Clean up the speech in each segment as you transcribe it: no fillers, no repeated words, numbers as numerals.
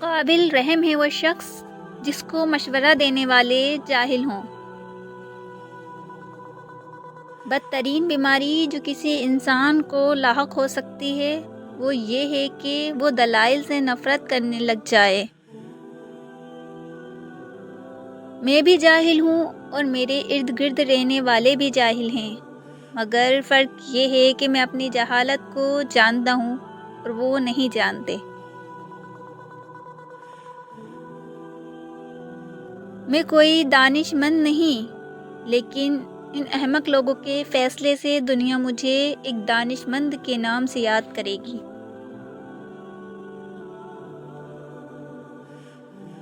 قابل رحم ہے وہ شخص جس کو مشورہ دینے والے جاہل ہوں۔ بدترین بیماری جو کسی انسان کو لاحق ہو سکتی ہے وہ یہ ہے کہ وہ دلائل سے نفرت کرنے لگ جائے۔ میں بھی جاہل ہوں اور میرے ارد گرد رہنے والے بھی جاہل ہیں، مگر فرق یہ ہے کہ میں اپنی جہالت کو جانتا ہوں اور وہ نہیں جانتے۔ میں کوئی دانش مند نہیں، لیکن ان احمق لوگوں کے فیصلے سے دنیا مجھے ایک دانش مند کے نام سے یاد کرے گی۔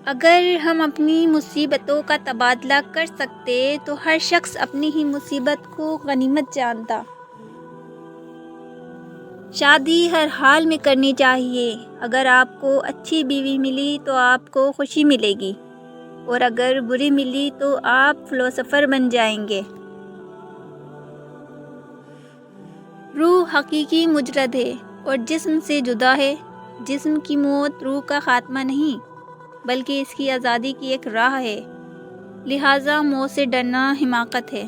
اگر ہم اپنی مصیبتوں کا تبادلہ کر سکتے تو ہر شخص اپنی ہی مصیبت کو غنیمت جانتا۔ شادی ہر حال میں کرنی چاہیے۔ اگر آپ کو اچھی بیوی ملی تو آپ کو خوشی ملے گی، اور اگر بری ملی تو آپ فلاسفر بن جائیں گے۔ روح حقیقی مجرد ہے اور جسم سے جدا ہے۔ جسم کی موت روح کا خاتمہ نہیں، بلکہ اس کی آزادی کی ایک راہ ہے، لہٰذا موت سے ڈرنا حماقت ہے۔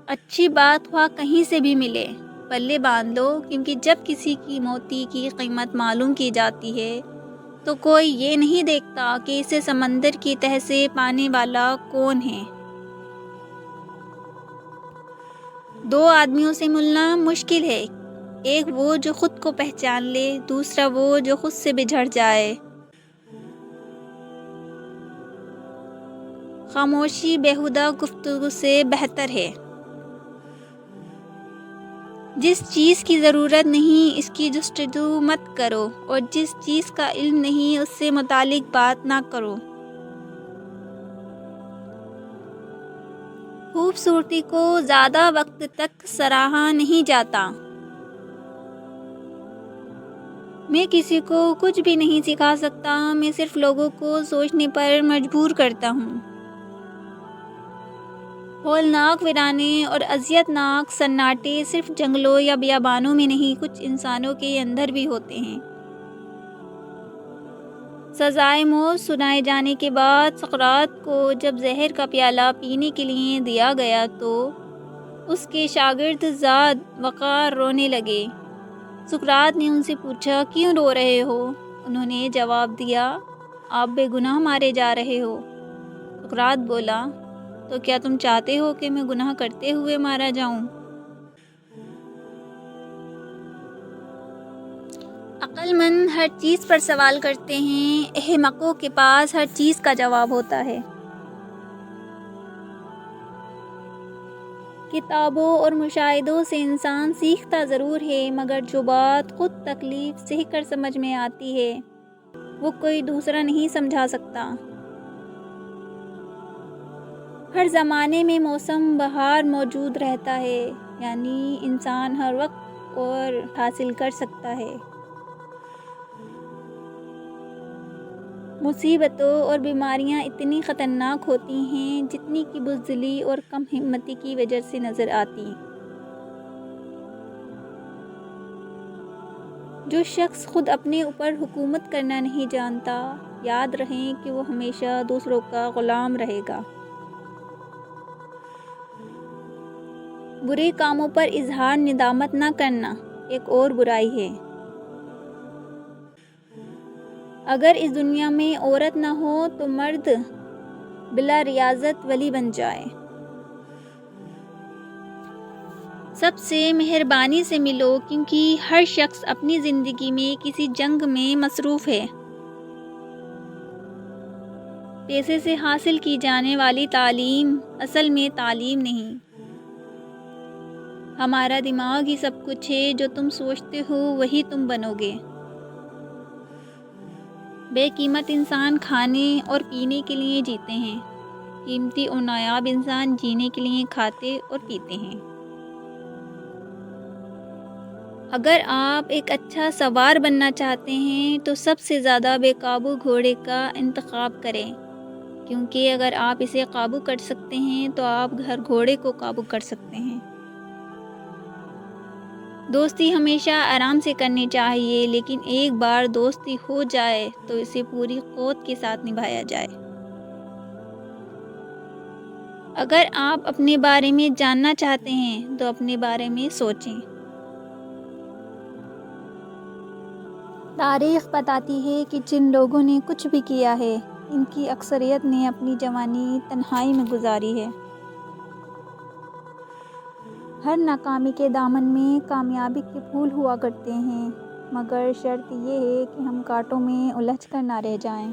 اچھی بات خواہ کہیں سے بھی ملے، پلے باندھ لو، کیونکہ جب کسی کی موتی کی قیمت معلوم کی جاتی ہے تو کوئی یہ نہیں دیکھتا کہ اسے سمندر کی تہہ سے پانے والا کون ہے۔ دو آدمیوں سے ملنا مشکل ہے، ایک وہ جو خود کو پہچان لے، دوسرا وہ جو خود سے بچھڑ جائے۔ خاموشی بیہودہ گفتگو سے بہتر ہے۔ جس چیز کی ضرورت نہیں اس کی جستجو مت کرو، اور جس چیز کا علم نہیں اس سے متعلق بات نہ کرو۔ خوبصورتی کو زیادہ وقت تک سراہا نہیں جاتا۔ میں کسی کو کچھ بھی نہیں سکھا سکتا، میں صرف لوگوں کو سوچنے پر مجبور کرتا ہوں۔ ہولناک ویرانے اور اذیت ناک سناٹے صرف جنگلوں یا بیابانوں میں نہیں، کچھ انسانوں کے اندر بھی ہوتے ہیں۔ سزائے موت سنائے جانے کے بعد سقراط کو جب زہر کا پیالہ پینے کے لیے دیا گیا تو اس کے شاگرد زاد وقار رونے لگے۔ سقراط نے ان سے پوچھا، کیوں رو رہے ہو؟ انہوں نے جواب دیا، آپ بے گناہ مارے جا رہے ہو۔ سقراط بولا، تو کیا تم چاہتے ہو کہ میں گناہ کرتے ہوئے مارا جاؤں؟ عقل مند ہر چیز پر سوال کرتے ہیں، احمقوں کے پاس ہر چیز کا جواب ہوتا ہے۔ کتابوں اور مشاہدوں سے انسان سیکھتا ضرور ہے، مگر جو بات خود تکلیف سہ کر سمجھ میں آتی ہے وہ کوئی دوسرا نہیں سمجھا سکتا۔ ہر زمانے میں موسم بہار موجود رہتا ہے، یعنی انسان ہر وقت اور حاصل کر سکتا ہے۔ مصیبتوں اور بیماریاں اتنی خطرناک ہوتی ہیں جتنی کہ بزدلی اور کم ہمتی کی وجہ سے نظر آتی۔ جو شخص خود اپنے اوپر حکومت کرنا نہیں جانتا، یاد رہیں کہ وہ ہمیشہ دوسروں کا غلام رہے گا۔ برے کاموں پر اظہار ندامت نہ کرنا ایک اور برائی ہے۔ اگر اس دنیا میں عورت نہ ہو تو مرد بلا ریاضت ولی بن جائے۔ سب سے مہربانی سے ملو، کیونکہ ہر شخص اپنی زندگی میں کسی جنگ میں مصروف ہے۔ پیسے سے حاصل کی جانے والی تعلیم اصل میں تعلیم نہیں۔ ہمارا دماغ ہی سب کچھ ہے، جو تم سوچتے ہو وہی تم بنو گے۔ بے قیمت انسان کھانے اور پینے کے لیے جیتے ہیں، قیمتی اور نایاب انسان جینے کے لیے کھاتے اور پیتے ہیں۔ اگر آپ ایک اچھا سوار بننا چاہتے ہیں تو سب سے زیادہ بے قابو گھوڑے کا انتخاب کریں، کیونکہ اگر آپ اسے قابو کر سکتے ہیں تو آپ ہر گھوڑے کو قابو کر سکتے ہیں۔ دوستی ہمیشہ آرام سے کرنی چاہیے، لیکن ایک بار دوستی ہو جائے تو اسے پوری قوت کے ساتھ نبھایا جائے۔ اگر آپ اپنے بارے میں جاننا چاہتے ہیں تو اپنے بارے میں سوچیں۔ تاریخ بتاتی ہے کہ جن لوگوں نے کچھ بھی کیا ہے، ان کی اکثریت نے اپنی جوانی تنہائی میں گزاری ہے۔ ہر ناکامی کے دامن میں کامیابی کے پھول ہوا کرتے ہیں، مگر شرط یہ ہے کہ ہم کانٹوں میں الجھ کر نہ رہ جائیں۔